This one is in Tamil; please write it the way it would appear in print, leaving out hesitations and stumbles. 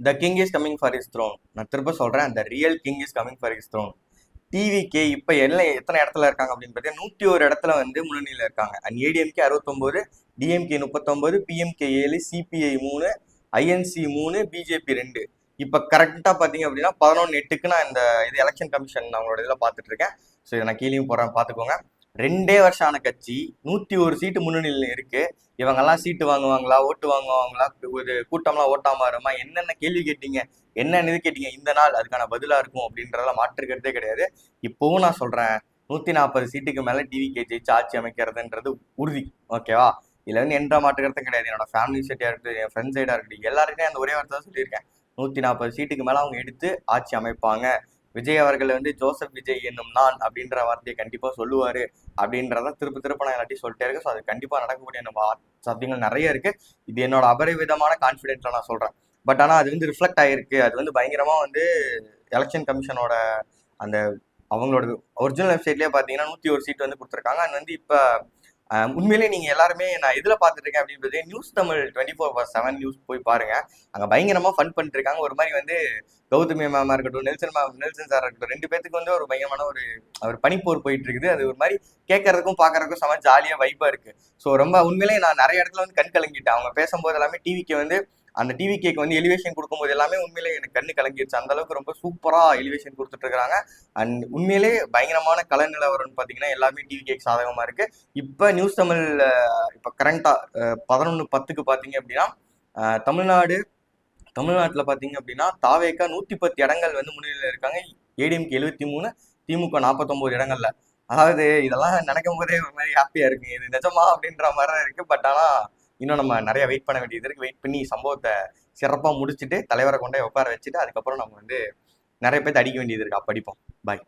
The king is coming for his throne. நான் திரும்ப சொல்றேன், the real king is coming for his throne. TVK இப்ப எல்லாம் எத்தனை இடத்துல இருக்காங்க அப்படின்னு பார்த்தீங்கன்னா 101 இடத்துல வந்து முன்னணியில இருக்காங்க. And ADMK 69, DMK 39, PMK 7, CBI 3, INC 3, BJP 2. இப்ப கரெக்டா பாத்தீங்க அப்படின்னா 11/8க்கு நான் இந்த இது எலெக்ஷன் கமிஷன் அவங்களோட இதுல பாத்துட்டு இருக்கேன். ஸோ இதை நான் கீழேயும் போறேன், பாத்துக்கோங்க. 2 வருஷம் ஆன கட்சி 101 சீட்டு முன்னணியில் இருக்கு. இவங்கெல்லாம் சீட்டு வாங்குவாங்களா, ஓட்டு வாங்குவாங்களா, ஒரு கூட்டம்லாம் ஓட்டா மாறுமா, என்னென்ன கேள்வி கேட்டீங்க, என்னென்ன இது கேட்டீங்க, இந்த நாள் அதுக்கான பதிலா இருக்கும் அப்படின்றதெல்லாம் மாற்றுக்கிறதே கிடையாது. இப்பவும் நான் சொல்றேன், 140 சீட்டுக்கு மேல டிவிகே ஜெயிச்சு ஆட்சி அமைக்கிறதுன்றது உறுதி. ஓகேவா? இதுல வந்து எந்த மாற்றுக்கிறதும் கிடையாது. என்னோட ஃபேமிலி சைடா இருக்கட்டும், என் ஃப்ரெண்ட் சைடா இருக்கட்டும், எல்லாருக்குமே அந்த ஒரே வார்த்தை தான் சொல்லியிருக்கேன். 140 சீட்டுக்கு மேல அவங்க எடுத்து ஆட்சி அமைப்பாங்க. விஜய் அவர்கள் வந்து ஜோசப் விஜய் என்னும் நான் அப்படின்ற வார்த்தையை கண்டிப்பா சொல்லுவாரு அப்படின்றத திருப்ப நான் எல்லாத்தையும் சொல்லிட்டே இருக்கேன். ஸோ அது கண்டிப்பா நடக்கக்கூடிய நம்ம சாத்தியங்கள் நிறைய இருக்கு. இது என்னோட அபரிவிதமான கான்ஃபிடென்ட்ல நான் சொல்றேன். பட் ஆனா அது வந்து ரிஃப்ளெக்ட் ஆயிருக்கு. அது வந்து பயங்கரமா வந்து எலெக்ஷன் கமிஷனோட அந்த அவங்களோட ஒரிஜினல் வெப்சைட்லயே பாத்தீங்கன்னா 101 சீட் வந்து கொடுத்துருக்காங்க. அது வந்து இப்ப உண்மையிலேயே நீங்க எல்லாருமே நான் எதுல பாத்துட்டு இருக்கேன் அப்படின்றது நியூஸ் தமிழ் 24/7 நியூஸ் போய் பாருங்க. அங்க பயங்கரமா ஃபன் பண்ணிட்டு இருக்காங்க. ஒரு மாதிரி வந்து கௌதமி மேமா இருக்கட்டும், நெல்சன் சார் இருக்கட்டும், 2 பேத்துக்கு வந்து ஒரு பயங்கரமான ஒரு பனிப்போர் போயிட்டு இருக்குது. அது ஒரு மாதிரி கேட்கறதுக்கும் பாக்குறதுக்கும் செம ஜாலியா வைப்பா இருக்கு. ஸோ ரொம்ப உண்மையிலேயே நான் நிறைய இடத்துல வந்து கண் கலங்கிட்டேன். அவங்க பேசும்போது எல்லாமே டிவிக்கு வந்து அந்த டிவிகேக்கு வந்து எலிவேஷன் கொடுக்கும்போது எல்லாமே உண்மையிலே எனக்கு கண்ணு கலங்கிடுச்சு. அந்த அளவுக்கு ரொம்ப சூப்பரா எலிவேஷன் கொடுத்துட்டு இருக்காங்க. அண்ட் உண்மையிலே பயங்கரமான கல நிலவரம்னு பாத்தீங்கன்னா எல்லாமே டிவிகேக்கு சாதகமா இருக்கு. இப்ப நியூஸ் தமிழ் இப்ப கரண்டா 11:10க்கு பாத்தீங்க அப்படின்னா தமிழ்நாட்டுல பாத்தீங்க அப்படின்னா தாவேக்கா 110 இடங்கள் வந்து முன்னிலையில இருக்காங்க. ஏடிஎம்கே 73, திமுக 49 இடங்கள்ல. அதாவது இதெல்லாம் நினைக்கும் போதே ஒரு மாதிரி ஹாப்பியா இருக்கு. இது நிஜமா அப்படின்ற மாதிரி தான் இருக்கு. பட் ஆனா இன்னும் நம்ம நிறைய வெயிட் பண்ண வேண்டியது இருக்கு. வெயிட் பண்ணி சம்பவத்தை சிறப்பா முடிச்சுட்டு தலைவரை கொண்டே உட்கார வச்சுட்டு அதுக்கப்புறம் நம்ம வந்து நிறைய பேர்த்து அடிக்க வேண்டியது இருக்கு. அப்ப அடிப்போம். பாய்.